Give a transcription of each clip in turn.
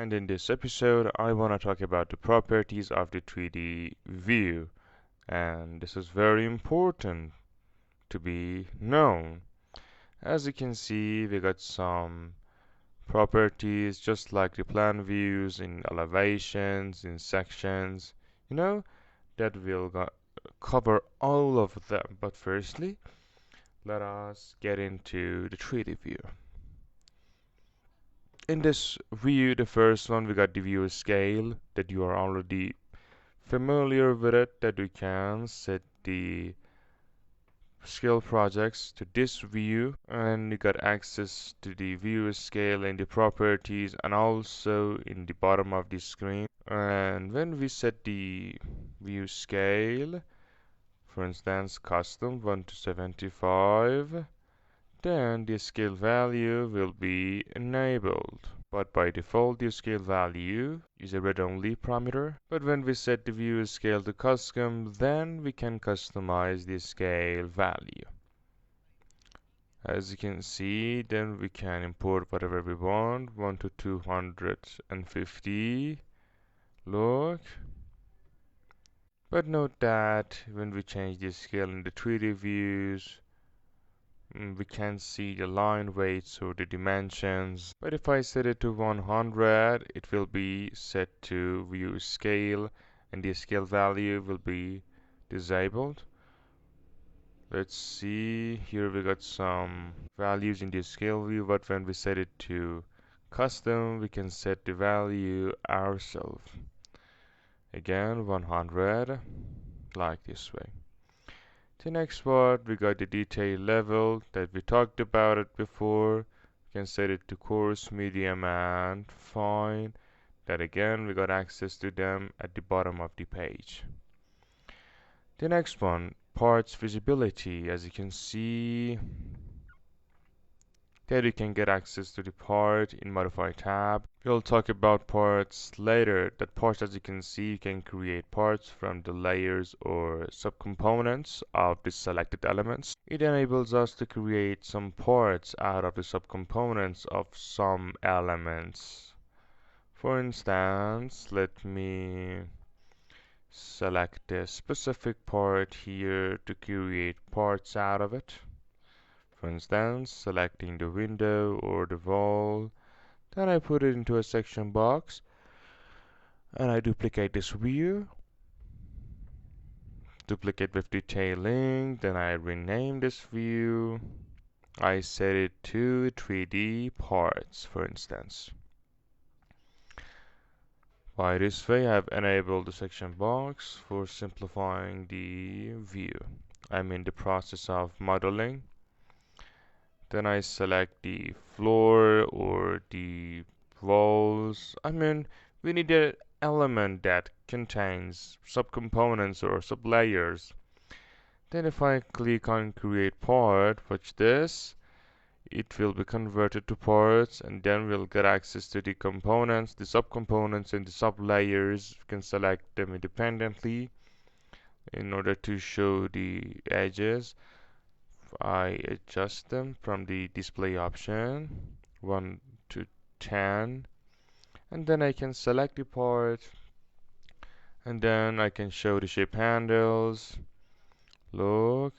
And in this episode, I want to talk about the properties of the 3D view. And this is very important to be known. As you can see, we got some properties just like the plan views in elevations, in sections, you know, that will cover all of them. But firstly, let us get into the 3D view. In this view, the first one, we got the view scale that you are already familiar with it, that we can set the scale projects to this view, and you got access to the view scale in the properties and also in the bottom of the screen. And when we set the view scale, for instance custom 1 to 75, then the scale value will be enabled. But by default, the scale value is a read-only parameter. But when we set the view scale to custom, then we can customize the scale value. As you can see, then we can import whatever we want, 1 to 250. Look. But note that when we change the scale in the 3D views, we can see the line weights or the dimensions. But if I set it to 100, it will be set to view scale and the scale value will be disabled. Let's see, here we got some values in the scale view, but when we set it to custom, we can set the value ourselves. Again, 100, like this way. The next part, we got the detail level that we talked about it before. We can set it to coarse, medium, and fine. That again, we got access to them at the bottom of the page. The next one, parts visibility. As you can see, there you can get access to the part in modify tab. We'll talk about parts later. That parts, as you can see, you can create parts from the layers or subcomponents of the selected elements. It enables us to create some parts out of the subcomponents of some elements. For instance, let me select a specific part here to create parts out of it. For instance, selecting the window or the wall, then I put it into a section box and I duplicate this view, duplicate with detailing, then I rename this view, I set it to 3D parts, for instance. By this way, I have enabled the section box for simplifying the view. I'm in the process of modeling. Then I select the floor or the walls. We need an element that contains subcomponents or sublayers. Then if I click on create part, watch this, it will be converted to parts, and then we'll get access to the components, the subcomponents, and the sublayers. You can select them independently in order to show the edges. I adjust them from the display option 1 to 10, and then I can select the part, and then I can show the shape handles, look,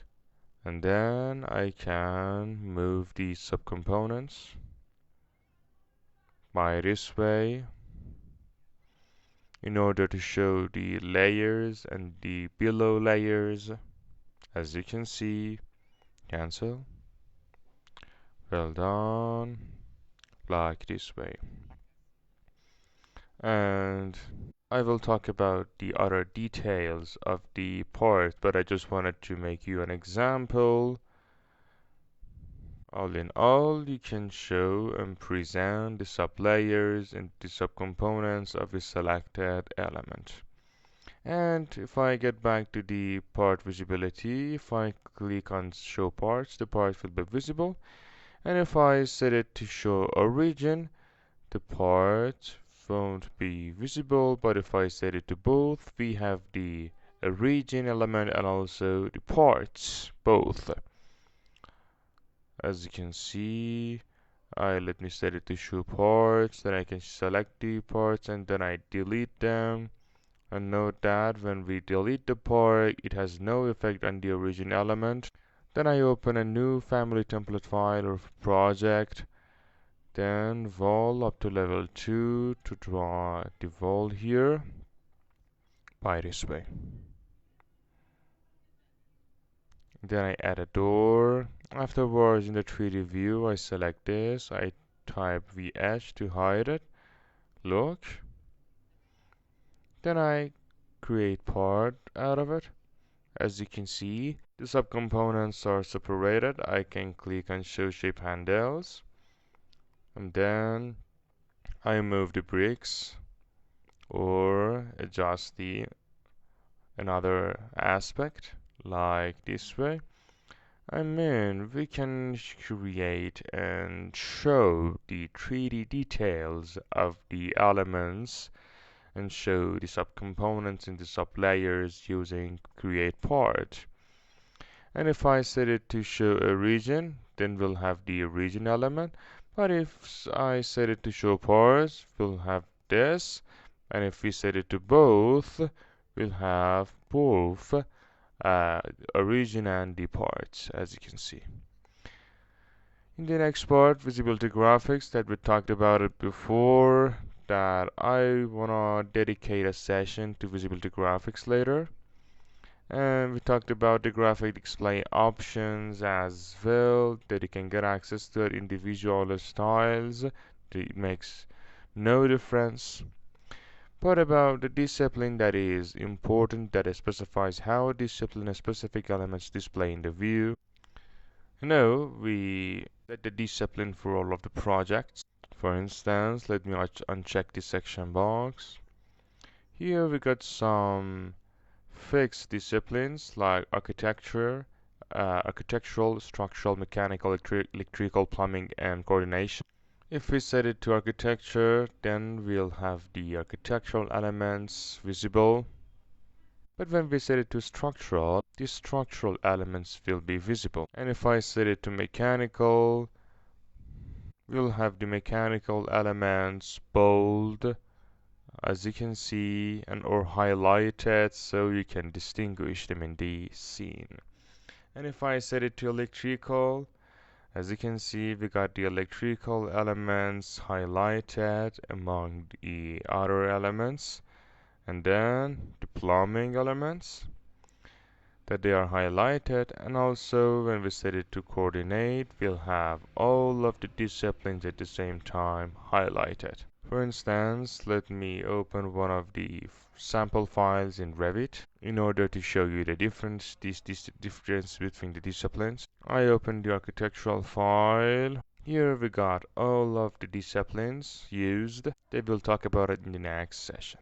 and then I can move the subcomponents by this way in order to show the layers and the below layers. As you can see, cancel, well done, like this way. And I will talk about the other details of the part, but I just wanted to make you an example. All in all, you can show and present the sublayers and the subcomponents of a selected element. And if I get back to the part visibility, if I click on show parts, the part will be visible. And if I set it to show origin, the part won't be visible. But if I set it to both, we have the origin element and also the parts, both. As you can see, Let me set it to show parts, then I can select the parts and then I delete them. And note that when we delete the part, it has no effect on the origin element. Then I open a new family template file or project. Then wall up to level 2 to draw the wall here by this way. Then I add a door. Afterwards, in the 3D view, I select this. I type VH to hide it. Look. Then I create part out of it. As you can see, the subcomponents are separated. I can click on show shape handles. And then I move the bricks or adjust the another aspect like this way. We can create and show the 3D details of the elements and show the subcomponents in the sublayers using create part. And if I set it to show a region, then we'll have the region element. But if I set it to show parts, we'll have this. And if we set it to both, we'll have both origin and the parts, as you can see. In the next part, visibility graphics, that we talked about it before, that I wanna dedicate a session to visibility graphics later. And we talked about the graphic display options as well, that you can get access to it in the visual styles. It makes no difference. But about the discipline that is important, that it specifies how a discipline and specific elements display in the view. We set the discipline for all of the projects. For instance, let me uncheck the section box. Here we got some fixed disciplines like architecture, architectural, structural, mechanical, electrical, plumbing, and coordination. If we set it to architecture, then we'll have the architectural elements visible. But when we set it to structural, the structural elements will be visible. And if I set it to mechanical, we'll have the mechanical elements bold, as you can see, and or highlighted so you can distinguish them in the scene. And if I set it to electrical, as you can see, we got the electrical elements highlighted among the other elements, and then the plumbing elements, that they are highlighted. And also when we set it to coordinate, we'll have all of the disciplines at the same time highlighted. For instance, let me open one of the sample files in Revit in order to show you the difference between the disciplines. I open the architectural file. Here we got all of the disciplines used. They will talk about it in the next session.